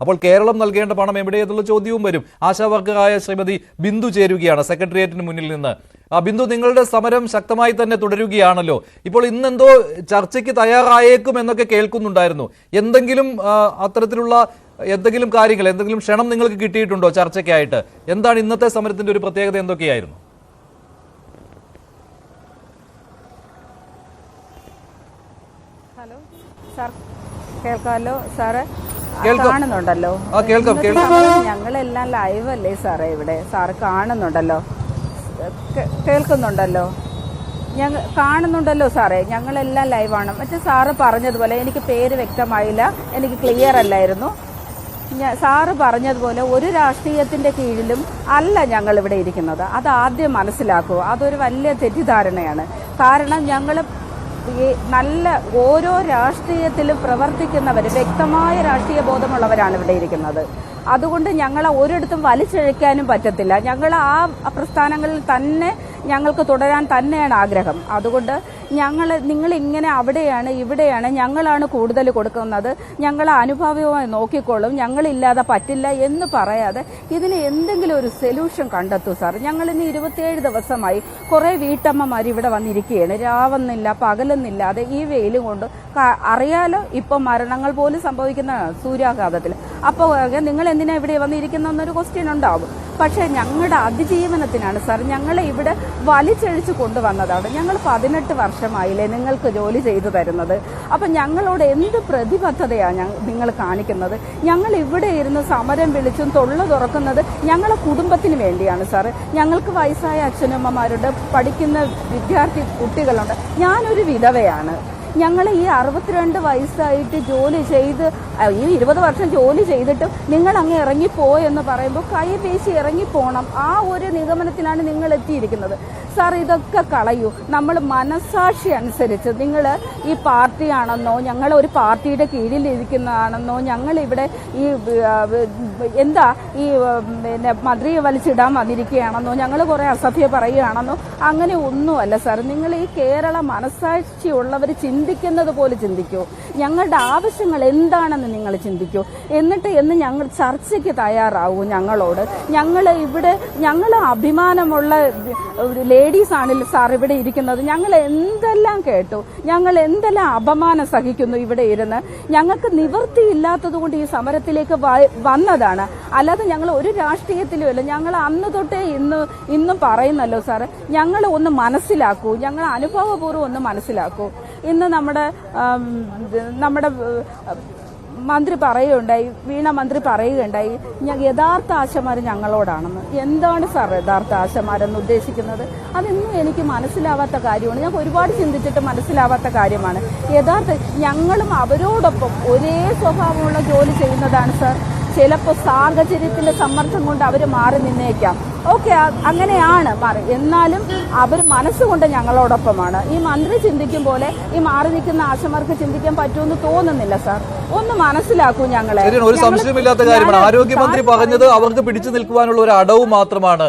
അപ്പോൾ കേരളം നൽകേണ്ട പണം എവിടെയെന്നുള്ള ചോദ്യവും വരും. ആശാവർക്കറായ ശ്രീമതി ബിന്ദു ചേരുകയാണ് സെക്രട്ടേറിയറ്റിന് മുന്നിൽ നിന്ന്. ബിന്ദു, നിങ്ങളുടെ സമരം ശക്തമായി തന്നെ തുടരുകയാണല്ലോ. ഇപ്പോൾ ഇന്നെന്തോ ചർച്ചയ്ക്ക് തയ്യാറായേക്കും എന്നൊക്കെ കേൾക്കുന്നുണ്ടായിരുന്നു. എന്തെങ്കിലും അത്തരത്തിലുള്ള എന്തെങ്കിലും കാര്യങ്ങൾ, എന്തെങ്കിലും ക്ഷണം നിങ്ങൾക്ക് കിട്ടിയിട്ടുണ്ടോ ചർച്ചയ്ക്കായിട്ട്? എന്താണ് ഇന്നത്തെ സമരത്തിന്റെ ഒരു പ്രത്യേകത, എന്തൊക്കെയായിരുന്നു? ഹലോ സാർ, കേൾക്കാമല്ലോ സാറ്? കാണുന്നുണ്ടല്ലോ, ഞങ്ങളെല്ലാം ലൈവ് അല്ലേ സാറേ ഇവിടെ? സാറ് കാണുന്നുണ്ടല്ലോ, കേൾക്കുന്നുണ്ടല്ലോ, ഞങ്ങൾ കാണുന്നുണ്ടല്ലോ സാറേ, ഞങ്ങളെല്ലാം ലൈവാണ്. മറ്റേ സാറ് പറഞ്ഞതുപോലെ എനിക്ക് പേര് വ്യക്തമായില്ല, എനിക്ക് ക്ലിയർ അല്ലായിരുന്നു. സാറ് പറഞ്ഞതുപോലെ ഒരു രാഷ്ട്രീയത്തിന്റെ കീഴിലും അല്ല ഞങ്ങൾ ഇവിടെ ഇരിക്കുന്നത്. അത് ആദ്യം മനസ്സിലാക്കൂ. അതൊരു വലിയ തെറ്റിദ്ധാരണയാണ്. കാരണം ഞങ്ങൾ നല്ല ഓരോ രാഷ്ട്രീയത്തിലും പ്രവർത്തിക്കുന്നവർ, വ്യക്തമായ രാഷ്ട്രീയ ബോധമുള്ളവരാണ് ഇവിടെ ഇരിക്കുന്നത്. അതുകൊണ്ട് ഞങ്ങളെ ഒരിടത്തും വലിച്ചിഴയ്ക്കാനും പറ്റത്തില്ല. ഞങ്ങൾ ആ പ്രസ്ഥാനങ്ങളിൽ തന്നെ ഞങ്ങൾക്ക് തുടരാൻ തന്നെയാണ് ആഗ്രഹം. അതുകൊണ്ട് നിങ്ങൾ ഇങ്ങനെ അവിടെയാണ് ഇവിടെയാണ്, ഞങ്ങളാണ് കൂടുതൽ കൊടുക്കുന്നത്, ഞങ്ങളെ അനുഭവമായി നോക്കിക്കോളും, ഞങ്ങളില്ലാതെ പറ്റില്ല എന്ന് പറയാതെ ഇതിന് എന്തെങ്കിലും ഒരു സൊല്യൂഷൻ കണ്ടെത്തൂ സാർ. ഞങ്ങളിന്ന് 27 ദിവസമായി കുറേ വീട്ടമ്മമാർ ഇവിടെ വന്നിരിക്കുകയാണ്, രാവെന്നില്ല പകലെന്നില്ലാതെ ഈ വെയിലും കൊണ്ട്. അറിയാലോ, ഇപ്പം മരണങ്ങൾ പോലും സംഭവിക്കുന്ന സൂര്യാഘാതത്തിൽ. അപ്പോൾ നിങ്ങൾ എന്തിനാ ഇവിടെ വന്നിരിക്കുന്നൊരു ക്വസ്റ്റ്യൻ ഉണ്ടാവും. പക്ഷേ ഞങ്ങളുടെ അതിജീവനത്തിനാണ് സാർ ഞങ്ങളെ ഇവിടെ വലിച്ചഴിച്ച് കൊണ്ടുവന്നതാണ്. ഞങ്ങൾ 18 വർഷമായില്ലേ നിങ്ങൾക്ക് ജോലി ചെയ്തു തരുന്നത്. അപ്പം ഞങ്ങളോട് എന്ത് പ്രതിബദ്ധതയാണ് നിങ്ങൾ കാണിക്കുന്നത്? ഞങ്ങൾ ഇവിടെ ഇരുന്ന് സമരം വിളിച്ചും തൊള്ള തുറക്കുന്നത് ഞങ്ങളെ കുടുംബത്തിന് വേണ്ടിയാണ് സാർ. ഞങ്ങൾക്ക് വയസ്സായ അച്ഛനമ്മമാരുണ്ട്, പഠിക്കുന്ന വിദ്യാർത്ഥി കുട്ടികളുണ്ട്. ഞാനൊരു വിധവയാണ്. ഞങ്ങൾ ഈ 62 വയസ്സായിട്ട് ജോലി ചെയ്ത് ഈ 20 വർഷം ജോലി ചെയ്തിട്ടും നിങ്ങൾ അങ്ങ് ഇറങ്ങിപ്പോയെന്ന് പറയുമ്പോൾ കൈ പേശി ഇറങ്ങിപ്പോണം, ആ ഒരു നിഗമനത്തിലാണ് നിങ്ങൾ എത്തിയിരിക്കുന്നത് സാർ. ഇതൊക്കെ കളയൂ. നമ്മൾ മനസാക്ഷി അനുസരിച്ച് നിങ്ങൾ ഈ പാർട്ടിയാണെന്നോ ഞങ്ങൾ ഒരു പാർട്ടിയുടെ കീഴിലിരിക്കുന്നതാണെന്നോ ഞങ്ങളിവിടെ ഈ എന്താ ഈ പിന്നെ മന്ത്രിയെ വലിച്ചിടാൻ വന്നിരിക്കുകയാണെന്നോ ഞങ്ങൾ കുറേ അസഭ്യം പറയുകയാണെന്നോ അങ്ങനെ ഒന്നുമല്ല സാർ. നിങ്ങൾ ഈ കേരള മനസാക്ഷി ഉള്ളവർ ചിന്തിക്കുന്നത് പോലെ ചിന്തിക്കൂ. ഞങ്ങളുടെ ആവശ്യങ്ങൾ എന്താണെന്ന് നിങ്ങൾ ചിന്തിക്കൂ. എന്നിട്ട് ഞങ്ങൾ ചർച്ചയ്ക്ക് തയ്യാറാവൂ ഞങ്ങളോട്. ഞങ്ങൾ ഇവിടെ അഭിമാനമുള്ള ലേഡീസ് ആണല്ലോ സാർ ഇവിടെ ഇരിക്കുന്നത്. ഞങ്ങൾ എന്തെല്ലാം കേട്ടു, ഞങ്ങൾ എന്തെല്ലാം അപമാനം സഹിക്കുന്നു ഇവിടെ ഇരുന്ന്. ഞങ്ങൾക്ക് നിവൃത്തിയില്ലാത്തത് കൊണ്ട് ഈ സമരത്തിലേക്ക് വന്നതാണ്, അല്ലാതെ ഞങ്ങൾ ഒരു രാഷ്ട്രീയത്തിലും അല്ല. ഞങ്ങൾ അന്ന് തൊട്ടേ ഇന്നും പറയുന്നല്ലോ സാറ്, ഞങ്ങൾ ഒന്ന് മനസ്സിലാക്കൂ, ഞങ്ങൾ അനുഭവപൂർവ്വം ഒന്ന് മനസ്സിലാക്കൂ. ഇന്ന് നമ്മുടെ മന്ത്രി പറയുകയുണ്ടായി, വീണ മന്ത്രി പറയുകയുണ്ടായി, യഥാർത്ഥ ആശമാർ ഞങ്ങളോടാണെന്ന്. എന്താണ് സാർ യഥാർത്ഥ ആശമാരെന്ന് ഉദ്ദേശിക്കുന്നത്? അതൊന്നും എനിക്ക് മനസ്സിലാവാത്ത കാര്യമാണ്. ഞാൻ ഒരുപാട് ചിന്തിച്ചിട്ട് മനസ്സിലാവാത്ത കാര്യമാണ്. ഞങ്ങളും അവരോടൊപ്പം ഒരേ സ്വഭാവമുള്ള ജോലി ചെയ്യുന്നതാണ് സാർ. ചിലപ്പോൾ സാഹചര്യത്തിന്റെ സമ്മർദ്ദം കൊണ്ട് അവർ മാറി നിന്നേക്കാം. ഓക്കെ, അങ്ങനെയാണ് മാറി. എന്നാലും അവർ മനസ്സുകൊണ്ട് ഞങ്ങളോടൊപ്പമാണ്. ഈ മന്ത്രി ചിന്തിക്കും പോലെ ഈ മാറി നിൽക്കുന്ന ആശമാർക്ക് ചിന്തിക്കാൻ പറ്റുമെന്ന് തോന്നുന്നില്ല സാർ. ഒന്ന് മനസ്സിലാക്കൂ ഞങ്ങളെ. ഒരു സംശയമില്ലാത്ത കാര്യമാണ്. ആരോഗ്യമന്ത്രി പറഞ്ഞത് അവർക്ക് പിടിച്ചു നിൽക്കുവാനുള്ള ഒരു അടവ് മാത്രമാണ്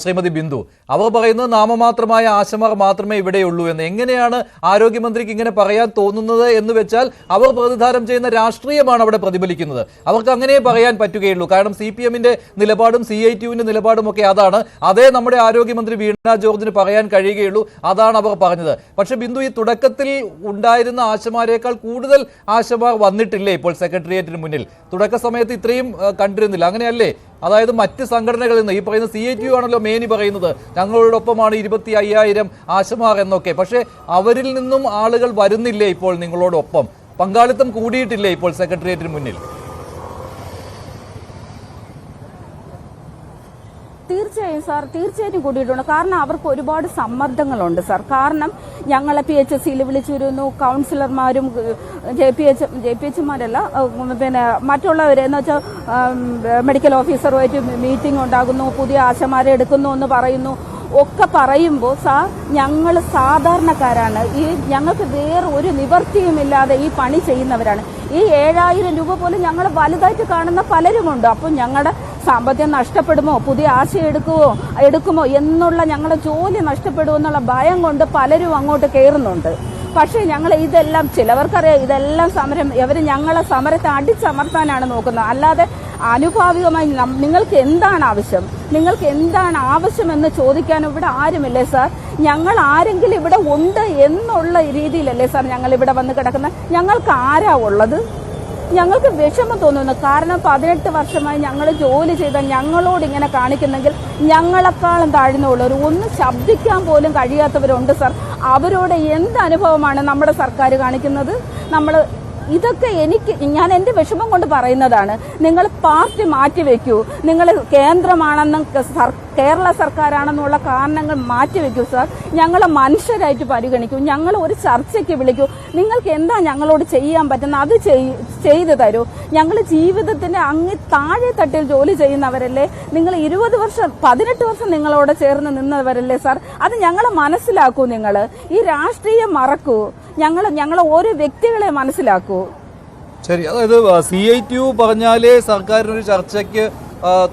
ശ്രീമതി ബിന്ദു. അവർ പറയുന്നത് നാമമാത്രമായ ആശമാർ മാത്രമേ ഇവിടെയുള്ളൂ എന്ന്. എങ്ങനെയാണ് ആരോഗ്യമന്ത്രിക്ക് ഇങ്ങനെ പറയാൻ തോന്നുന്നത് എന്ന് വെച്ചാൽ അവർ പ്രതിനിധാനം ചെയ്യുന്ന രാഷ്ട്രീയമാണ് അവിടെ പ്രതിഫലിക്കുന്നത്. അവർക്ക് അങ്ങനെ പറയാൻ പറ്റുകയുള്ളൂ. കാരണം CPM-ന്റെ നിലപാടും CITU-വിന്റെ നിലപാടും ഒക്കെ അതാണ്. അതേ നമ്മുടെ ആരോഗ്യമന്ത്രി വീണ ജോർജിന് പറയാൻ കഴിയുകയുള്ളൂ. അതാണ് അവർ പറഞ്ഞത്. പക്ഷെ ബിന്ദു, ഈ തുടക്കത്തിൽ ഉണ്ടായിരുന്ന ആശമാരേക്കാൾ കൂടുതൽ ആശമാർ വന്നിട്ടില്ലേ ഇപ്പോൾ സെക്രട്ടേറിയറ്റിന് മുന്നിൽ? തുടക്ക സമയത്ത് ഇത്രയും കണ്ടിരുന്നില്ല, അങ്ങനെയല്ലേ? അതായത് മറ്റ് സംഘടനകളിൽ നിന്ന്, ഈ പറയുന്ന CITU ആണല്ലോ മേനി പറയുന്നത് ഞങ്ങളോടൊപ്പമാണ് 25,000 ആശമാർ എന്നൊക്കെ. പക്ഷേ അവരിൽ നിന്നും ആളുകൾ വരുന്നില്ലേ ഇപ്പോൾ നിങ്ങളോടൊപ്പം? പങ്കാളിത്തം കൂടിയിട്ടില്ലേ ഇപ്പോൾ സെക്രട്ടേറിയറ്റിന് മുന്നിൽ? തീർച്ചയായും സാർ, തീർച്ചയായിട്ടും കൂടിയിട്ടുണ്ട്. കാരണം അവർക്ക് ഒരുപാട് സമ്മർദ്ദങ്ങളുണ്ട് സാർ. കാരണം ഞങ്ങളെ PHSയിൽ വിളിച്ചു വരുന്നു, കൗൺസിലർമാരും JPHമാരല്ല പിന്നെ മറ്റുള്ളവരെന്ന് വെച്ചാൽ മെഡിക്കൽ ഓഫീസറുമായിട്ട് മീറ്റിംഗ് ഉണ്ടാകുന്നു, പുതിയ ആശമാരെ എടുക്കുന്നു എന്ന് പറയുന്നു. ഒക്കെ പറയുമ്പോൾ സാർ, ഞങ്ങൾ സാധാരണക്കാരാണ്. ഞങ്ങൾക്ക് വേറെ ഒരു നിവൃത്തിയുമില്ലാതെ ഈ പണി ചെയ്യുന്നവരാണ്. ഈ 7,000 രൂപ പോലും ഞങ്ങൾ വലുതായിട്ട് കാണുന്ന പലരുമുണ്ട്. അപ്പം ഞങ്ങളുടെ സാമ്പത്തികം നഷ്ടപ്പെടുമോ, പുതിയ ആശയം എടുക്കുമോ എന്നുള്ള, ഞങ്ങളുടെ ജോലി നഷ്ടപ്പെടുമോ എന്നുള്ള ഭയം കൊണ്ട് പലരും അങ്ങോട്ട് കയറുന്നുണ്ട്. പക്ഷേ ഞങ്ങൾ ഇതെല്ലാം ചിലവർക്കറിയാം ഇതെല്ലാം സമരം ഇവർ ഞങ്ങളെ സമരത്തെ അടിച്ചമർത്താനാണ് നോക്കുന്നത്. അല്ലാതെ ആനുഭാവികമായി നിങ്ങൾക്ക് എന്താണ് ആവശ്യം, നിങ്ങൾക്ക് എന്താണ് ആവശ്യമെന്ന് ചോദിക്കാൻ ഇവിടെ ആരുമില്ലേ സാർ? ഞങ്ങൾ ആരെങ്കിലും ഇവിടെ ഉണ്ട് എന്നുള്ള രീതിയിലല്ലേ സാർ ഞങ്ങൾ ഇവിടെ വന്ന് കിടക്കുന്നത്? ഞങ്ങൾക്ക് ആരാ ഉള്ളത്? ഞങ്ങൾക്ക് വിഷമം തോന്നുന്നു. കാരണം 18 വർഷമായി ഞങ്ങൾ ജോലി ചെയ്ത ഞങ്ങളോട് ഇങ്ങനെ കാണിക്കുന്നെങ്കിൽ ഞങ്ങളെക്കാളും താഴ്ന്നുള്ളവർ ഒന്ന് ശബ്ദിക്കാൻ പോലും കഴിയാത്തവരുണ്ട് സാർ. അവരോട് എന്ത് അനുഭവമാണ് നമ്മുടെ സർക്കാർ കാണിക്കുന്നത്? ഇതൊക്കെ ഞാൻ എൻ്റെ വിഷമം കൊണ്ട് പറയുന്നതാണ്. നിങ്ങൾ പാർട്ടി മാറ്റിവെക്കൂ, നിങ്ങൾ കേന്ദ്രമാണെന്നും കേരള സർക്കാരാണെന്നുള്ള കാരണങ്ങൾ മാറ്റിവെക്കൂ സാർ. ഞങ്ങളെ മനുഷ്യരായിട്ട് പരിഗണിക്കൂ, ഞങ്ങൾ ഒരു ചർച്ചയ്ക്ക് വിളിക്കൂ. നിങ്ങൾക്ക് എന്താ ഞങ്ങളോട് ചെയ്യാൻ പറ്റുന്ന അത് ചെയ്തു തരൂ. ഞങ്ങൾ ജീവിതത്തിന്റെ അങ്ങ് താഴെ തട്ടിൽ ജോലി ചെയ്യുന്നവരല്ലേ. നിങ്ങൾ 18 വർഷം നിങ്ങളോട് ചേർന്ന് നിന്നവരല്ലേ സാർ. അത് ഞങ്ങളെ മനസ്സിലാക്കൂ. നിങ്ങൾ ഈ രാഷ്ട്രീയം മറക്കൂ. ഞങ്ങളെ ഓരോ വ്യക്തികളെ മനസ്സിലാക്കൂ. ശരി, അതായത് CITU പറഞ്ഞാലേ സർക്കാരിനൊരു ചർച്ചയ്ക്ക്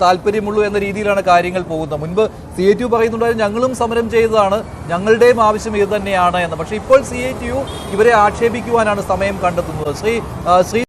താല്പര്യമുള്ളൂ എന്ന രീതിയിലാണ് കാര്യങ്ങൾ പോകുന്നത്. മുൻപ് CITU പറയുന്നുണ്ടായിരുന്നു ഞങ്ങളും സമരം ചെയ്തതാണ്, ഞങ്ങളുടെയും ആവശ്യം ഇത് തന്നെയാണ് എന്ന്. പക്ഷേ ഇപ്പോൾ CITU ഇവരെ ആക്ഷേപിക്കുവാനാണ് സമയം കണ്ടെത്തുന്നത്. ശ്രീ